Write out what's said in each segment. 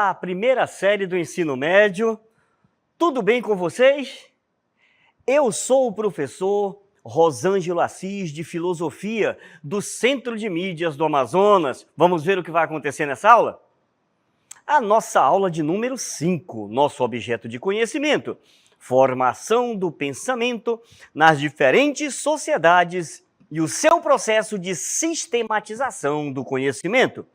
Olá, primeira série do ensino médio. Tudo bem com vocês? Eu sou o professor Rosângelo Assis, de Filosofia, do Centro de Mídias do Amazonas. Vamos ver o que vai acontecer nessa aula? A nossa aula de número 5, nosso objeto de conhecimento, formação do pensamento nas diferentes sociedades e o seu processo de sistematização do conhecimento.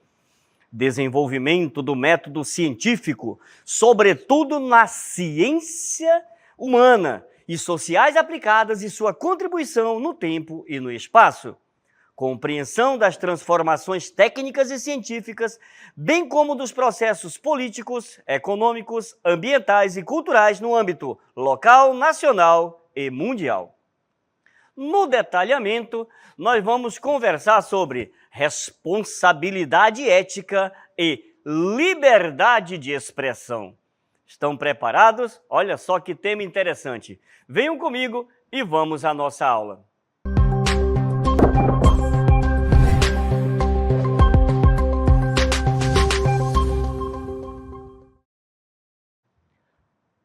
Desenvolvimento do método científico, sobretudo na ciência humana e sociais aplicadas e sua contribuição no tempo e no espaço. Compreensão das transformações técnicas e científicas, bem como dos processos políticos, econômicos, ambientais e culturais no âmbito local, nacional e mundial. No detalhamento, nós vamos conversar sobre responsabilidade ética e liberdade de expressão. Estão preparados? Olha só que tema interessante. Venham comigo e vamos à nossa aula.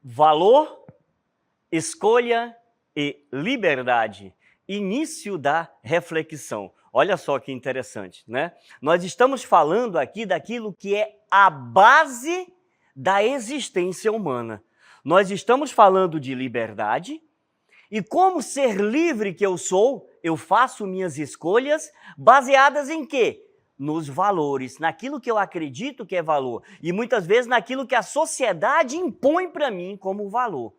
Valor, escolha e liberdade. Início da reflexão. Olha só que interessante, né? Nós estamos falando aqui daquilo que é a base da existência humana. Nós estamos falando de liberdade e como ser livre que eu sou, eu faço minhas escolhas baseadas em quê? Nos valores, naquilo que eu acredito que é valor e muitas vezes naquilo que a sociedade impõe para mim como valor.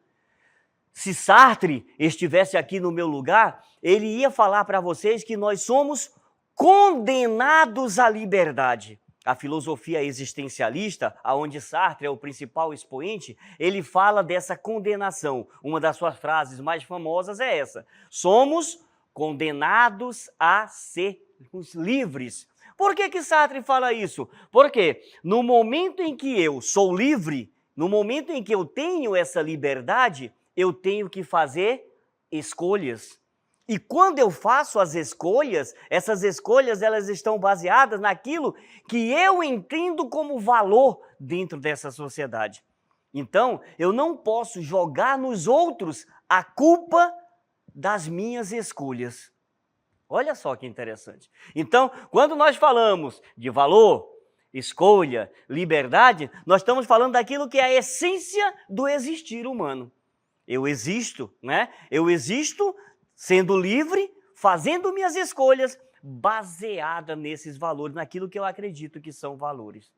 Se Sartre estivesse aqui no meu lugar, ele ia falar para vocês que nós somos condenados à liberdade. A filosofia existencialista, onde Sartre é o principal expoente, ele fala dessa condenação. Uma das suas frases mais famosas é essa: somos condenados a sermos livres. Por que Sartre fala isso? Porque no momento em que eu sou livre, no momento em que eu tenho essa liberdade, eu tenho que fazer escolhas. E quando eu faço as escolhas, essas escolhas elas estão baseadas naquilo que eu entendo como valor dentro dessa sociedade. Então, eu não posso jogar nos outros a culpa das minhas escolhas. Olha só que interessante. Então, quando nós falamos de valor, escolha, liberdade, nós estamos falando daquilo que é a essência do existir humano. Eu existo, né? Eu existo sendo livre, fazendo minhas escolhas baseada nesses valores, naquilo que eu acredito que são valores.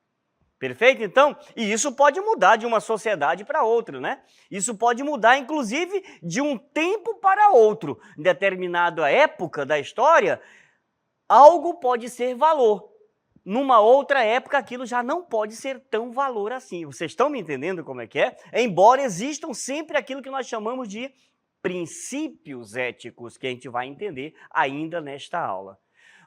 Perfeito? Então, e isso pode mudar de uma sociedade para outra, né? Isso pode mudar, inclusive, de um tempo para outro. Em determinada época da história, algo pode ser valor. Numa outra época, aquilo já não pode ser tão valor assim. Vocês estão me entendendo como é que é? Embora existam sempre aquilo que nós chamamos de princípios éticos, que a gente vai entender ainda nesta aula.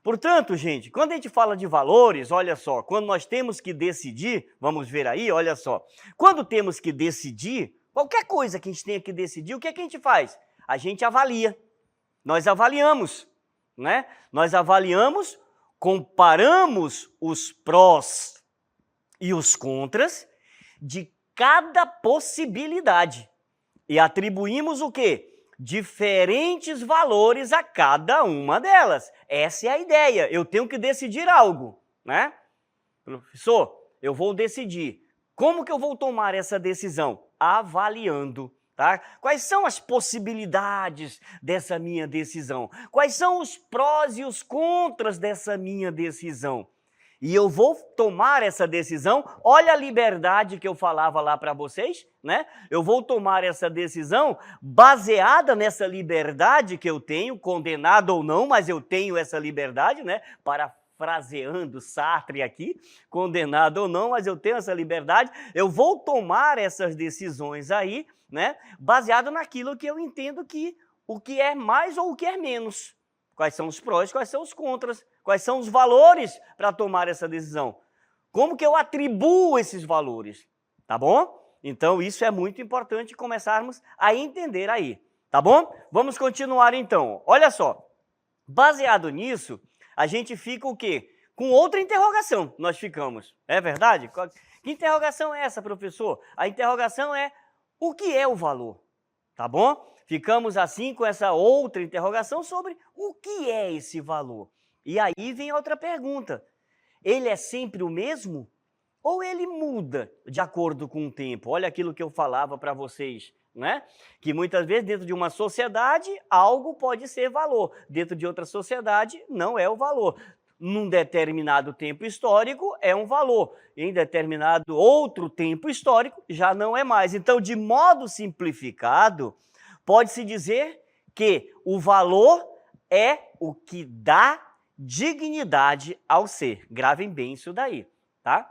Portanto, gente, quando a gente fala de valores, olha só, quando nós temos que decidir, vamos ver aí, olha só, quando temos que decidir, qualquer coisa que a gente tenha que decidir, o que é que a gente faz? A gente avalia, nós avaliamos, né? Nós avaliamos, comparamos os prós e os contras de cada possibilidade e atribuímos o quê? Diferentes valores a cada uma delas. Essa é a ideia. Eu tenho que decidir algo, né? Professor, eu vou decidir. Como que eu vou tomar essa decisão? Avaliando. Tá? Quais são as possibilidades dessa minha decisão? Quais são os prós e os contras dessa minha decisão? E eu vou tomar essa decisão, olha a liberdade que eu falava lá para vocês, né? Eu vou tomar essa decisão baseada nessa liberdade que eu tenho, condenado ou não, mas eu tenho essa liberdade, né? Parafraseando Sartre aqui, condenado ou não, mas eu tenho essa liberdade, eu vou tomar essas decisões aí, né? Baseado naquilo que eu entendo que o que é mais ou o que é menos. Quais são os prós, quais são os contras, quais são os valores para tomar essa decisão. Como que eu atribuo esses valores, tá bom? Então, isso é muito importante começarmos a entender aí, tá bom? Vamos continuar então. Olha só, baseado nisso, a gente fica o quê? Com outra interrogação nós ficamos, é verdade? Que interrogação é essa, professor? A interrogação é: o que é o valor? Tá bom? Ficamos assim com essa outra interrogação sobre o que é esse valor. E aí vem outra pergunta: ele é sempre o mesmo? Ou ele muda de acordo com o tempo? Olha aquilo que eu falava para vocês, né? Que muitas vezes dentro de uma sociedade algo pode ser valor, dentro de outra sociedade não é o valor. Num determinado tempo histórico é um valor, em determinado outro tempo histórico já não é mais. Então, de modo simplificado, pode-se dizer que o valor é o que dá dignidade ao ser. Gravem bem isso daí, tá?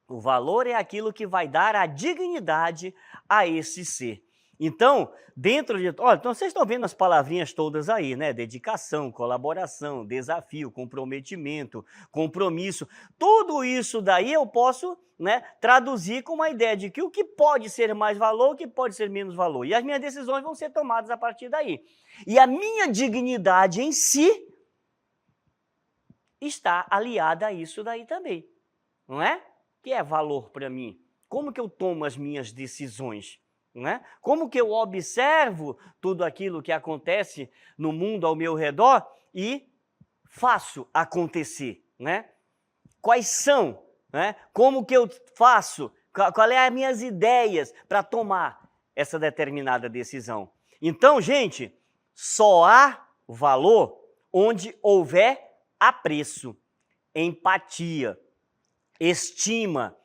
O valor é aquilo que vai dar a dignidade a esse ser. Então, dentro de... Olha, então vocês estão vendo as palavrinhas todas aí, né? Dedicação, colaboração, desafio, comprometimento, compromisso. Tudo isso daí eu posso, né, traduzir com uma ideia de que o que pode ser mais valor, o que pode ser menos valor. E as minhas decisões vão ser tomadas a partir daí. E a minha dignidade em si está aliada a isso daí também, não é? Que é valor para mim? Como que eu tomo as minhas decisões? Né? Como que eu observo tudo aquilo que acontece no mundo ao meu redor e faço acontecer? Né? Quais são? Né? Como que eu faço? Qual é as minhas ideias para tomar essa determinada decisão? Então, gente, só há valor onde houver apreço, empatia, estima,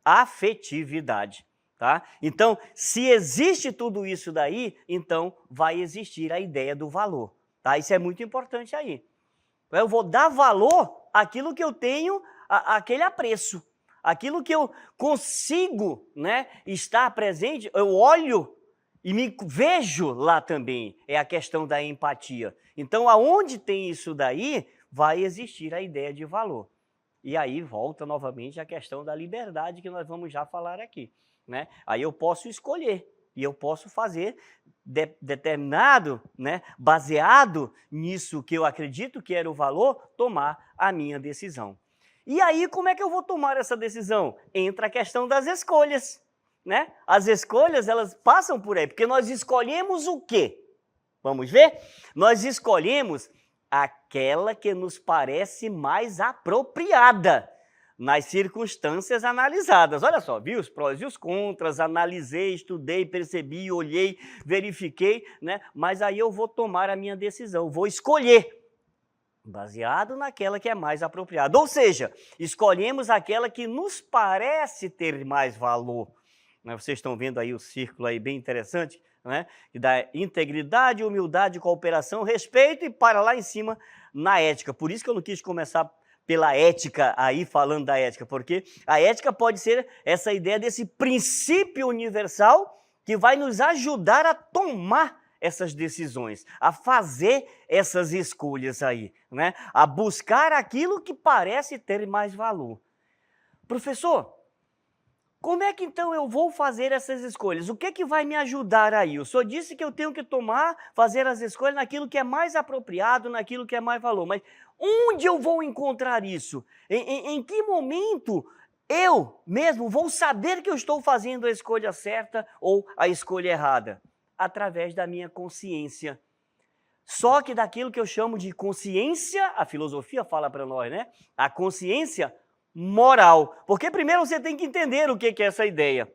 afetividade, tá? Então, se existe tudo isso daí, então vai existir a ideia do valor, tá? Isso é muito importante aí. Eu vou dar valor àquilo que eu tenho, aquele apreço, aquilo que eu consigo, né, estar presente, eu olho e me vejo lá também, é a questão da empatia. Então, aonde tem isso daí, vai existir a ideia de valor. E aí volta novamente a questão da liberdade que nós vamos já falar aqui, né? Aí eu posso escolher e eu posso fazer determinado, né, baseado nisso que eu acredito que era o valor, tomar a minha decisão. E aí como é que eu vou tomar essa decisão? Entra a questão das escolhas, né? As escolhas, elas passam por aí, porque nós escolhemos o quê? Vamos ver? Nós escolhemos aquela que nos parece mais apropriada nas circunstâncias analisadas. Olha só, vi os prós e os contras, analisei, estudei, percebi, olhei, verifiquei, né? Mas aí eu vou tomar a minha decisão, vou escolher, baseado naquela que é mais apropriada. Ou seja, escolhemos aquela que nos parece ter mais valor. Vocês estão vendo aí o círculo aí bem interessante, né? Que dá integridade, humildade, cooperação, respeito e para lá em cima na ética. Por isso que eu não quis começar pela ética aí, falando da ética, porque a ética pode ser essa ideia desse princípio universal que vai nos ajudar a tomar essas decisões, a fazer essas escolhas aí, né? A buscar aquilo que parece ter mais valor. Professor, como é que então eu vou fazer essas escolhas? O que é que vai me ajudar aí? O senhor disse que eu tenho que fazer as escolhas naquilo que é mais apropriado, naquilo que é mais valor. Mas onde eu vou encontrar isso? Em que momento eu mesmo vou saber que eu estou fazendo a escolha certa ou a escolha errada? Através da minha consciência. Só que daquilo que eu chamo de consciência, a filosofia fala para nós, né? A consciência moral. Porque primeiro você tem que entender o que é essa ideia.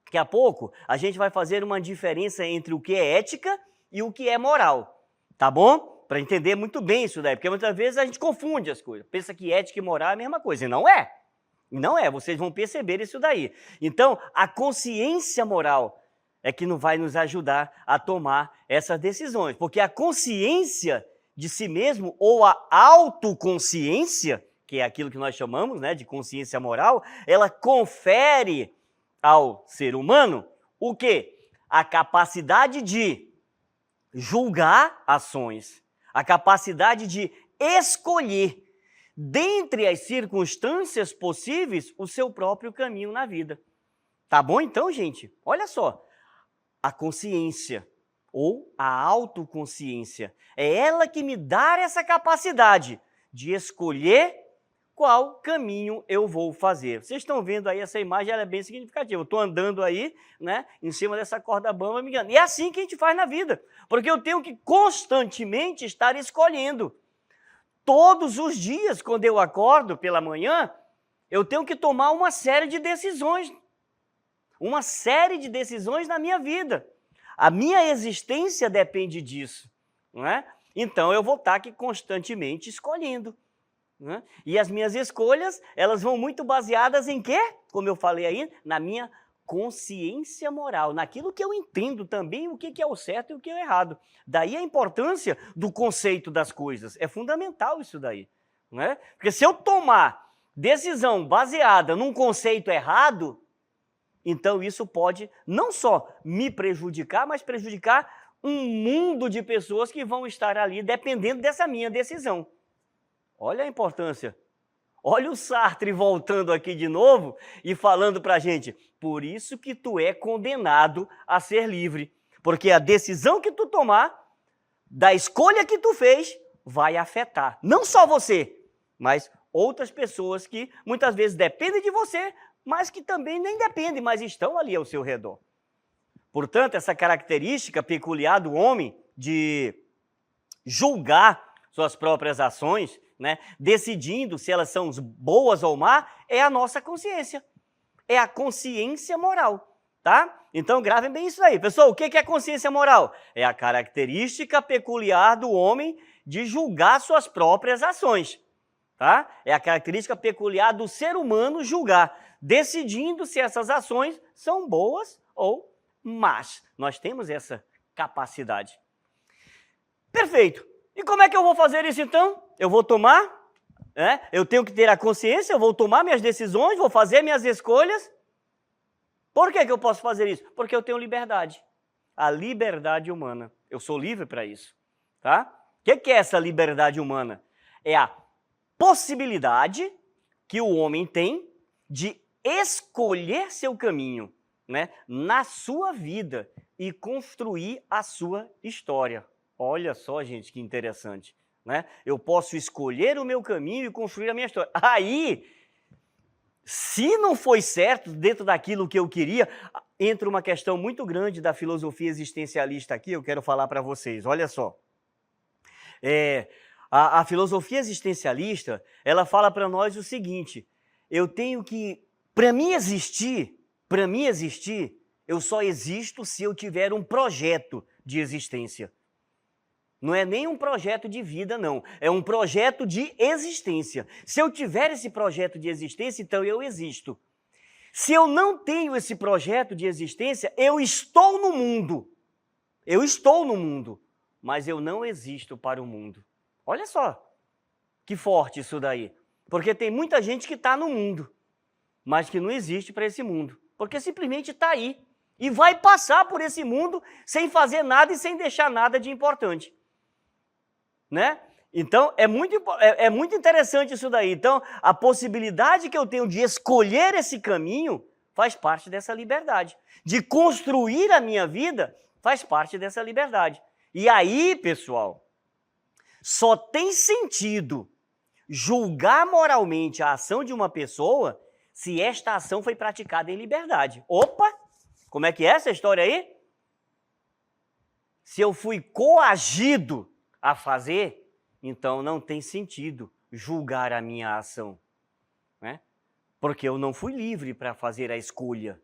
Daqui a pouco a gente vai fazer uma diferença entre o que é ética e o que é moral. Tá bom? Para entender muito bem isso daí. Porque muitas vezes a gente confunde as coisas. Pensa que ética e moral é a mesma coisa. E não é. Não é. Vocês vão perceber isso daí. Então, a consciência moral é que não vai nos ajudar a tomar essas decisões. Porque a consciência de si mesmo ou a autoconsciência, que é aquilo que nós chamamos, né, de consciência moral, ela confere ao ser humano o quê? A capacidade de julgar ações, a capacidade de escolher, dentre as circunstâncias possíveis, o seu próprio caminho na vida. Tá bom então, gente? Olha só, a consciência ou a autoconsciência é ela que me dá essa capacidade de escolher qual caminho eu vou fazer. Vocês estão vendo aí essa imagem, ela é bem significativa. Eu estou andando aí, né, em cima dessa corda bamba, me engano. E é assim que a gente faz na vida, porque eu tenho que constantemente estar escolhendo. Todos os dias, quando eu acordo pela manhã, eu tenho que tomar uma série de decisões. Uma série de decisões na minha vida. A minha existência depende disso, não é? Então, eu vou estar aqui constantemente escolhendo. Né? E as minhas escolhas, elas vão muito baseadas em quê? Como eu falei aí, na minha consciência moral, naquilo que eu entendo também o que é o certo e o que é o errado. Daí a importância do conceito das coisas. É fundamental isso daí. Né? Porque se eu tomar decisão baseada num conceito errado, então isso pode não só me prejudicar, mas prejudicar um mundo de pessoas que vão estar ali dependendo dessa minha decisão. Olha a importância. Olha o Sartre voltando aqui de novo e falando para a gente, por isso que tu é condenado a ser livre, porque a decisão que tu tomar, da escolha que tu fez, vai afetar não só você, mas outras pessoas que muitas vezes dependem de você, mas que também nem dependem, mas estão ali ao seu redor. Portanto, essa característica peculiar do homem de julgar suas próprias ações, né, decidindo se elas são boas ou má, é a nossa consciência. É a consciência moral, tá? Então, gravem bem isso aí. Pessoal, o que é consciência moral? É a característica peculiar do homem de julgar suas próprias ações, tá? É a característica peculiar do ser humano julgar, decidindo se essas ações são boas ou más. Nós temos essa capacidade. Perfeito. E como é que eu vou fazer isso então? Eu vou tomar, eu tenho que ter a consciência, eu vou tomar minhas decisões, vou fazer minhas escolhas. Por que eu posso fazer isso? Porque eu tenho liberdade. A liberdade humana. Eu sou livre para isso. Tá? O que é essa liberdade humana? É a possibilidade que o homem tem de escolher seu caminho, né, na sua vida e construir a sua história. Olha só, gente, que interessante. Né? Eu posso escolher o meu caminho e construir a minha história. Aí, se não foi certo dentro daquilo que eu queria, entra uma questão muito grande da filosofia existencialista aqui, eu quero falar para vocês. Olha só. A filosofia existencialista, ela fala para nós o seguinte, eu tenho que, para mim existir, eu só existo se eu tiver um projeto de existência. Não é nem um projeto de vida, não. É um projeto de existência. Se eu tiver esse projeto de existência, então eu existo. Se eu não tenho esse projeto de existência, eu estou no mundo. Eu estou no mundo, mas eu não existo para o mundo. Olha só, que forte isso daí. Porque tem muita gente que está no mundo, mas que não existe para esse mundo. Porque simplesmente está aí. E vai passar por esse mundo sem fazer nada e sem deixar nada de importante. Né? Então, é muito interessante isso daí. Então, a possibilidade que eu tenho de escolher esse caminho faz parte dessa liberdade. De construir a minha vida faz parte dessa liberdade. E aí, pessoal, só tem sentido julgar moralmente a ação de uma pessoa se esta ação foi praticada em liberdade. Opa! Como é que é essa história aí? Se eu fui coagido a fazer, então não tem sentido julgar a minha ação, né? Porque eu não fui livre para fazer a escolha.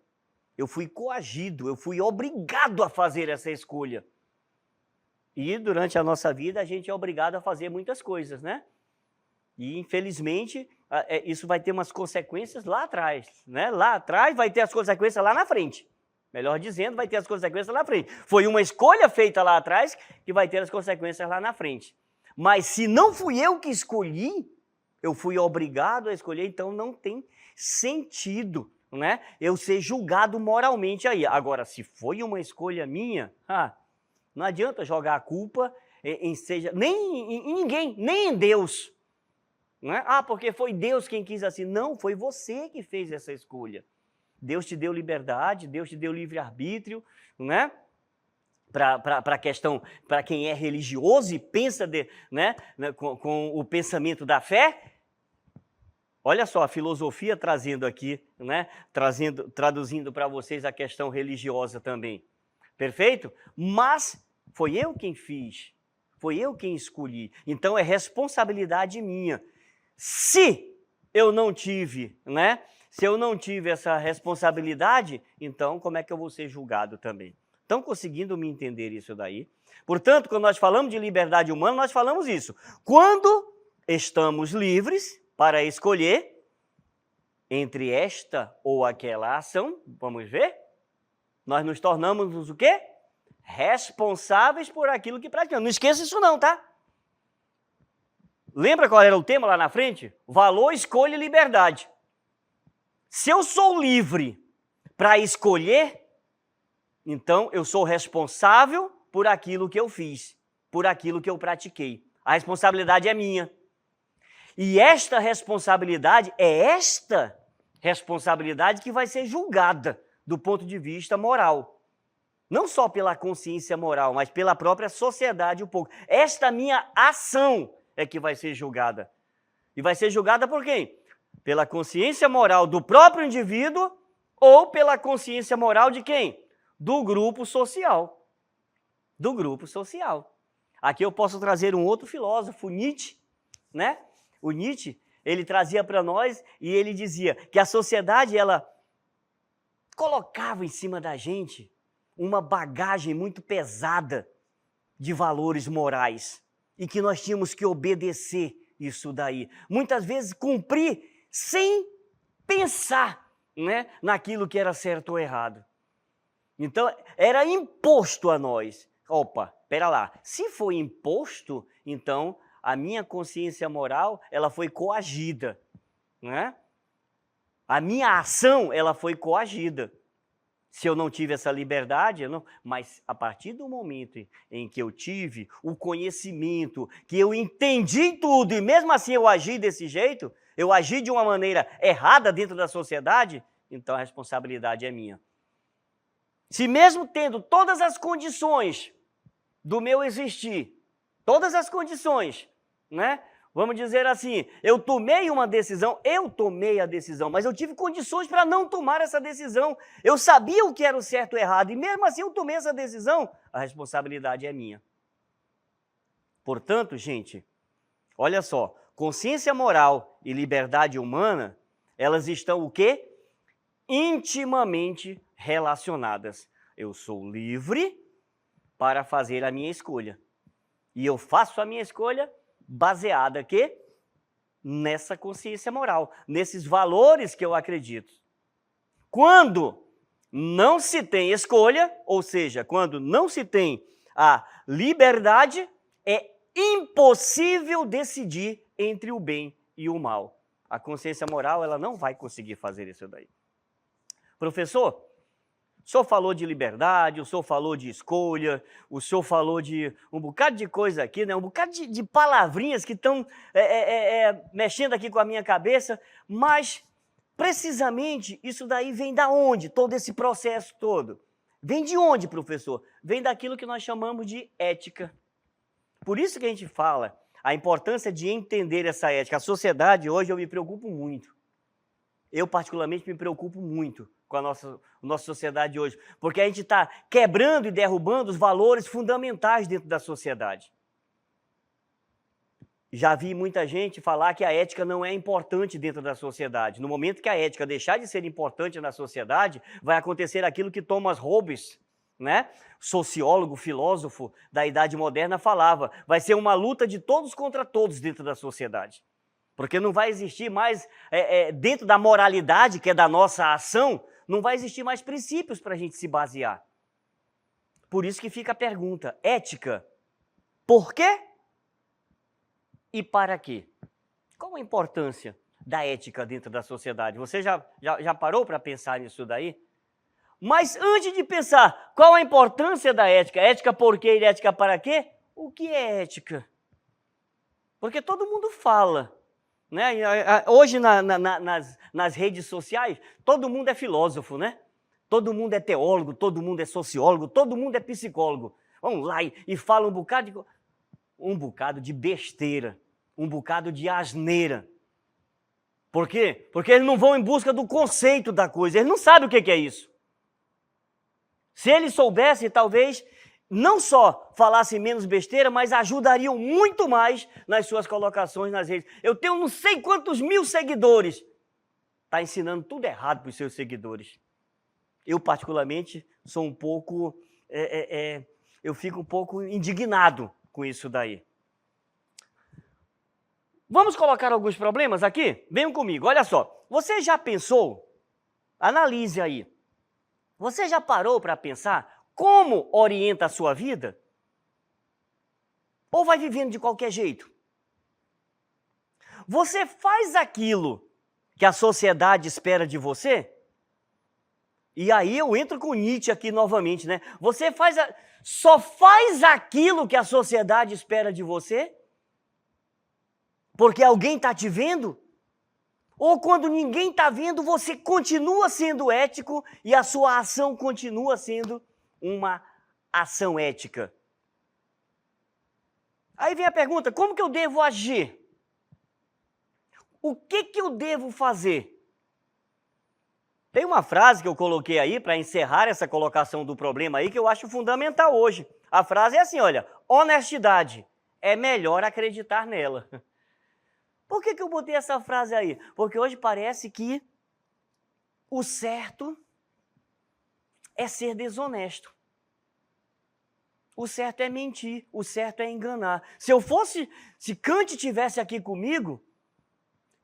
Eu fui coagido, eu fui obrigado a fazer essa escolha. E durante a nossa vida a gente é obrigado a fazer muitas coisas, né? E infelizmente isso vai ter umas consequências lá atrás, né? Lá atrás vai ter as consequências lá na frente. Melhor dizendo, vai ter as consequências lá na frente. Foi uma escolha feita lá atrás que vai ter as consequências lá na frente. Mas se não fui eu que escolhi, eu fui obrigado a escolher, então não tem sentido, né, eu ser julgado moralmente aí. Agora, se foi uma escolha minha, não adianta jogar a culpa em ninguém, nem em Deus. Né? Porque foi Deus quem quis assim. Não, foi você que fez essa escolha. Deus te deu liberdade, Deus te deu livre-arbítrio, né? Para quem é religioso e pensa com o pensamento da fé, Olha só, a filosofia trazendo aqui, né? Traduzindo para vocês a questão religiosa também. Perfeito? Mas foi eu quem fiz, foi eu quem escolhi. Então é responsabilidade minha. Se eu não tive, né? Se eu não tive essa responsabilidade, então como é que eu vou ser julgado também? Estão conseguindo me entender isso daí? Portanto, quando nós falamos de liberdade humana, nós falamos isso. Quando estamos livres para escolher entre esta ou aquela ação, vamos ver? Nós nos tornamos o quê? Responsáveis por aquilo que praticamos. Não esqueça isso não, tá? Lembra qual era o tema lá na frente? Valor, escolha e liberdade. Se eu sou livre para escolher, então eu sou responsável por aquilo que eu fiz, por aquilo que eu pratiquei. A responsabilidade é minha. E esta responsabilidade que vai ser julgada do ponto de vista moral. Não só pela consciência moral, mas pela própria sociedade um pouco. Esta minha ação é que vai ser julgada. E vai ser julgada por quem? Pela consciência moral do próprio indivíduo ou pela consciência moral de quem? Do grupo social. Do grupo social. Aqui eu posso trazer um outro filósofo, Nietzsche, né? O Nietzsche, ele trazia para nós e ele dizia que a sociedade, ela colocava em cima da gente uma bagagem muito pesada de valores morais e que nós tínhamos que obedecer isso daí. Muitas vezes cumprir sem pensar, né, naquilo que era certo ou errado. Então, era imposto a nós. Opa, pera lá, se foi imposto, então a minha consciência moral, ela foi coagida, né? A minha ação, ela foi coagida. Se eu não tive essa liberdade, eu não... mas a partir do momento em que eu tive o conhecimento, que eu entendi tudo e mesmo assim eu agi desse jeito, eu agi de uma maneira errada dentro da sociedade, então a responsabilidade é minha. Se mesmo tendo todas as condições do meu existir, todas as condições, né? Vamos dizer assim, eu tomei a decisão, mas eu tive condições para não tomar essa decisão. Eu sabia o que era o certo e o errado, e mesmo assim eu tomei essa decisão, a responsabilidade é minha. Portanto, gente, olha só, consciência moral e liberdade humana, elas estão o quê? Intimamente relacionadas. Eu sou livre para fazer a minha escolha. E eu faço a minha escolha baseada aqui nessa consciência moral, nesses valores que eu acredito. Quando não se tem escolha, ou seja, quando não se tem a liberdade, é impossível decidir entre o bem e o mal. A consciência moral, ela não vai conseguir fazer isso daí. Professor, o senhor falou de liberdade, o senhor falou de escolha, o senhor falou de um bocado de coisa aqui, né? Um bocado de palavrinhas que estão mexendo aqui com a minha cabeça, mas precisamente isso daí vem da onde? Todo esse processo todo. Vem de onde, professor? Vem daquilo que nós chamamos de ética. Por isso que a gente fala a importância de entender essa ética. A sociedade hoje eu me preocupo muito. Eu particularmente me preocupo muito com a nossa sociedade hoje, porque a gente está quebrando e derrubando os valores fundamentais dentro da sociedade. Já vi muita gente falar que a ética não é importante dentro da sociedade. No momento que a ética deixar de ser importante na sociedade, vai acontecer aquilo que Thomas Hobbes, né, sociólogo, filósofo da Idade Moderna, falava. Vai ser uma luta de todos contra todos dentro da sociedade. Porque não vai existir mais, dentro da moralidade, que é da nossa ação, não vai existir mais princípios para a gente se basear. Por isso que fica a pergunta, ética, por quê e para quê? Qual a importância da ética dentro da sociedade? Você já parou para pensar nisso daí? Mas antes de pensar qual a importância da ética, ética por quê e ética para quê, o que é ética? Porque todo mundo fala. Né? Hoje nas redes sociais, todo mundo é filósofo, né? Todo mundo é teólogo, todo mundo é sociólogo, todo mundo é psicólogo. Vamos lá e fala um bocado de besteira, um bocado de asneira. Por quê? Porque eles não vão em busca do conceito da coisa, eles não sabem o que é isso. Se eles soubessem, talvez não só falassem menos besteira, mas ajudariam muito mais nas suas colocações nas redes. Eu tenho não sei quantos mil seguidores. Está ensinando tudo errado para os seus seguidores. Eu, particularmente, sou um pouco... eu fico um pouco indignado com isso daí. Vamos colocar alguns problemas aqui? Venham comigo, olha só. Você já pensou? Analise aí. Você já parou para pensar como orienta a sua vida? Ou vai vivendo de qualquer jeito? Você faz aquilo que a sociedade espera de você? E aí eu entro com Nietzsche aqui novamente, né? Você só faz aquilo que a sociedade espera de você? Porque alguém está te vendo? Ou quando ninguém está vendo, você continua sendo ético e a sua ação continua sendo uma ação ética? Aí vem a pergunta, como que eu devo agir? O que eu devo fazer? Tem uma frase que eu coloquei aí para encerrar essa colocação do problema aí que eu acho fundamental hoje. A frase é assim, olha, honestidade, é melhor acreditar nela. Por que eu botei essa frase aí? Porque hoje parece que o certo é ser desonesto. O certo é mentir, o certo é enganar. Se Kant estivesse aqui comigo,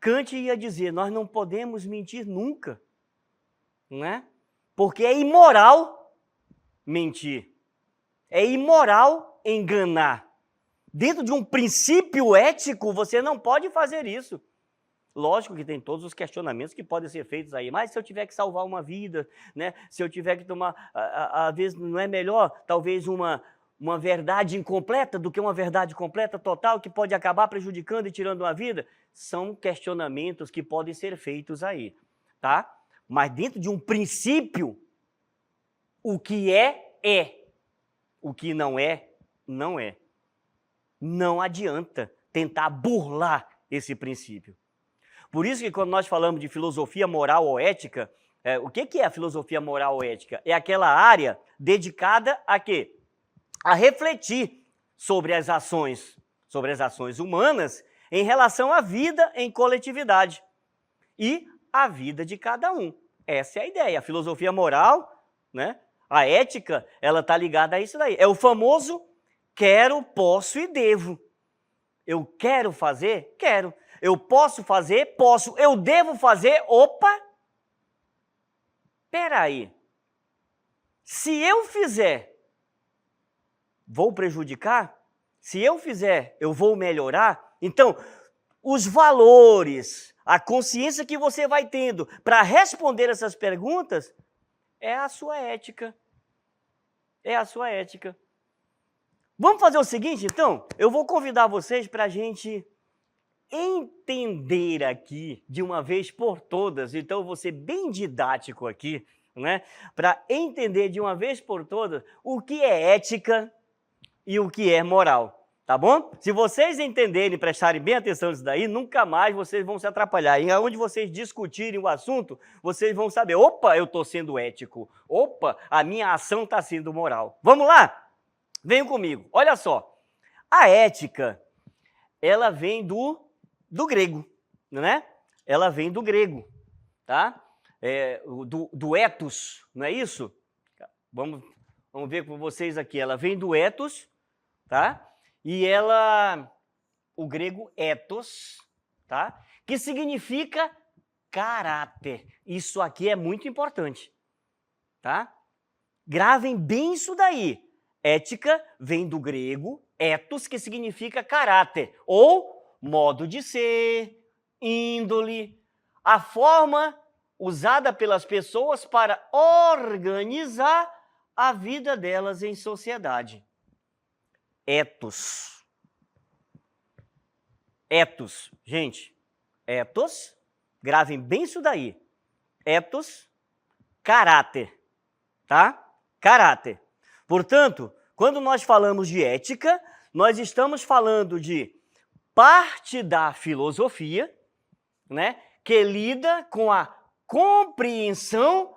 Kant ia dizer, nós não podemos mentir nunca, não é? Porque é imoral mentir, é imoral enganar. Dentro de um princípio ético, você não pode fazer isso. Lógico que tem todos os questionamentos que podem ser feitos aí, mas se eu tiver que salvar uma vida, né? Se eu tiver que tomar, às vezes não é melhor, talvez uma verdade incompleta do que uma verdade completa, total, que pode acabar prejudicando e tirando uma vida? São questionamentos que podem ser feitos aí, tá? Mas dentro de um princípio, o que é, é. O que não é, não é. Não adianta tentar burlar esse princípio. Por isso que quando nós falamos de filosofia moral ou ética, o que é a filosofia moral ou ética? É aquela área dedicada a quê? A refletir sobre as ações humanas em relação à vida em coletividade e à vida de cada um. Essa é a ideia. A filosofia moral, né? A ética, ela está ligada a isso daí. É o famoso quero, posso e devo. Eu quero fazer? Quero. Eu posso fazer? Posso. Eu devo fazer? Opa! Espera aí. Se eu fizer, vou prejudicar? Se eu fizer, eu vou melhorar? Então, os valores, a consciência que você vai tendo para responder essas perguntas é a sua ética. É a sua ética. Vamos fazer o seguinte, então? Eu vou convidar vocês para a gente entender aqui, de uma vez por todas, então eu vou ser bem didático aqui, né? Para entender de uma vez por todas o que é ética e o que é moral, tá bom? Se vocês entenderem e prestarem bem atenção nisso daí, nunca mais vocês vão se atrapalhar. E onde vocês discutirem o assunto, vocês vão saber, opa, eu estou sendo ético, opa, a minha ação está sendo moral. Vamos lá? Venham comigo. Olha só, a ética, ela vem do grego, né? Ela vem do grego, tá? Do ethos, não é isso? Vamos ver com vocês aqui. Ela vem do ethos, tá? E o grego ethos, tá? Que significa caráter. Isso aqui é muito importante, tá? Gravem bem isso daí. Ética vem do grego, ethos, que significa caráter, ou modo de ser, índole, a forma usada pelas pessoas para organizar a vida delas em sociedade. Ethos. Ethos, gente, ethos, gravem bem isso daí. Ethos, caráter, tá? Caráter. Portanto, quando nós falamos de ética, nós estamos falando de parte da filosofia, né, que lida com a compreensão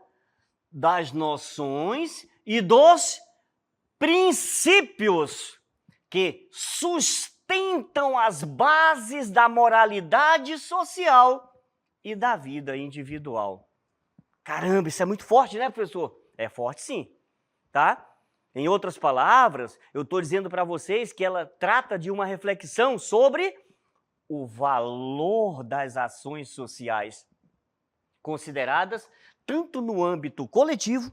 das noções e dos princípios que sustentam as bases da moralidade social e da vida individual. Caramba, isso é muito forte, né, professor? É forte sim, tá? Em outras palavras, eu estou dizendo para vocês que ela trata de uma reflexão sobre o valor das ações sociais, consideradas tanto no âmbito coletivo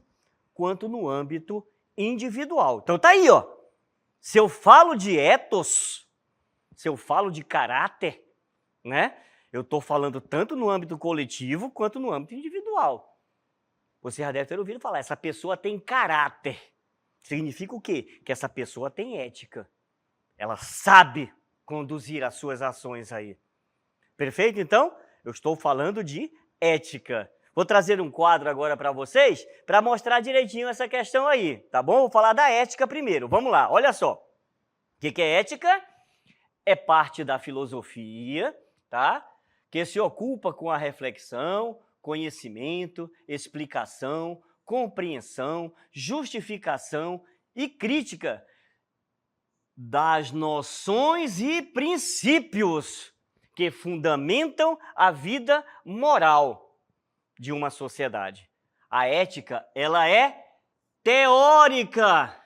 quanto no âmbito individual. Então tá aí, ó. Se eu falo de ethos, se eu falo de caráter, né? Eu estou falando tanto no âmbito coletivo quanto no âmbito individual. Você já deve ter ouvido falar, essa pessoa tem caráter. Significa o quê? Que essa pessoa tem ética. Ela sabe conduzir as suas ações aí. Perfeito? Então, eu estou falando de ética. Vou trazer um quadro agora para vocês, para mostrar direitinho essa questão aí, tá bom? Vou falar da ética primeiro. Vamos lá, olha só. O que é ética? É parte da filosofia, tá? Que se ocupa com a reflexão, conhecimento, explicação, compreensão, justificação e crítica das noções e princípios que fundamentam a vida moral de uma sociedade. A ética, ela é teórica,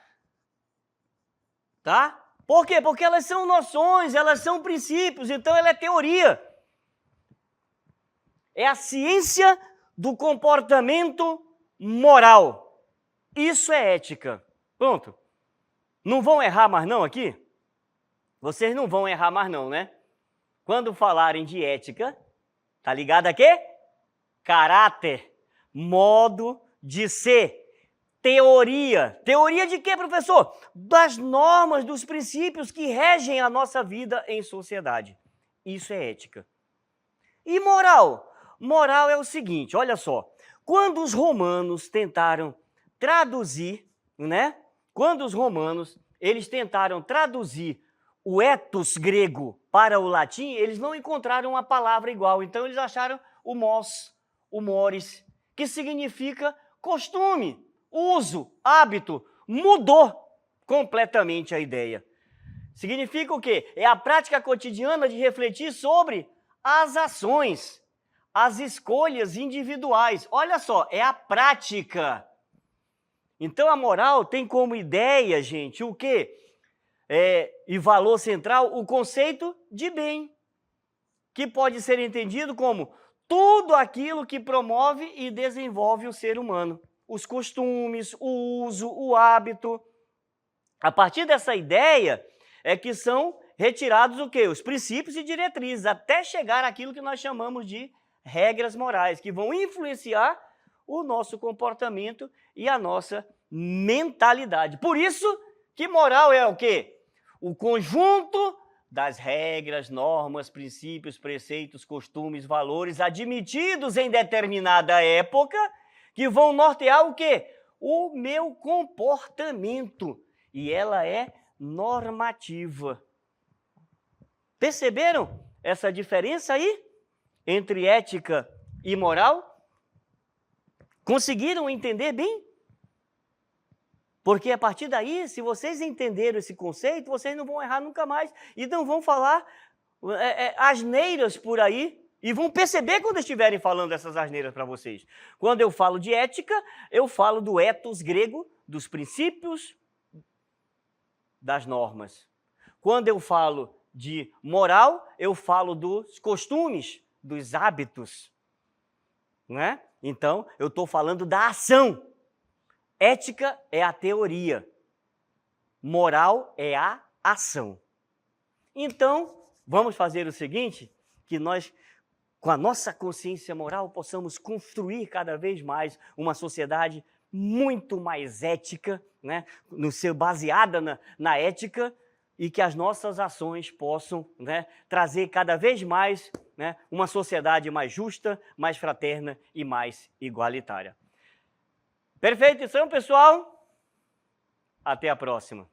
tá? Por quê? Porque elas são noções, elas são princípios, então ela é teoria. É a ciência do comportamento moral. Isso é ética. Pronto. Não vão errar mais não aqui? Vocês não vão errar mais não, né? Quando falarem de ética, tá ligado a quê? Caráter, modo de ser, teoria. Teoria de quê, professor? Das normas, dos princípios que regem a nossa vida em sociedade. Isso é ética. E moral? Moral é o seguinte, olha só. Quando os romanos tentaram traduzir, né? Quando os romanos, eles tentaram traduzir o ethos grego para o latim, eles não encontraram uma palavra igual. Então, eles acharam o mos, o mores, que significa costume, uso, hábito. Mudou completamente a ideia. Significa o quê? É a prática cotidiana de refletir sobre as ações, as escolhas individuais. Olha só, é a prática. Então, a moral tem como ideia, gente, o quê? E valor central, o conceito de bem, que pode ser entendido como tudo aquilo que promove e desenvolve o ser humano. Os costumes, o uso, o hábito. A partir dessa ideia é que são retirados o quê? Os princípios e diretrizes, até chegar àquilo que nós chamamos de regras morais, que vão influenciar o nosso comportamento e a nossa mentalidade. Por isso que moral é o quê? O conjunto das regras, normas, princípios, preceitos, costumes, valores admitidos em determinada época que vão nortear o quê? O meu comportamento. E ela é normativa. Perceberam essa diferença aí entre ética e moral? Conseguiram entender bem? Porque a partir daí, se vocês entenderam esse conceito, vocês não vão errar nunca mais e não vão falar asneiras por aí e vão perceber quando estiverem falando essas asneiras para vocês. Quando eu falo de ética, eu falo do ethos grego, dos princípios, das normas. Quando eu falo de moral, eu falo dos costumes, dos hábitos, né? Então, eu estou falando da ação. Ética é a teoria, moral é a ação. Então, vamos fazer o seguinte, que nós, com a nossa consciência moral, possamos construir cada vez mais uma sociedade muito mais ética, né? Baseada na ética, e que as nossas ações possam, né, trazer cada vez mais, né, uma sociedade mais justa, mais fraterna e mais igualitária. Perfeito, então, pessoal? Até a próxima.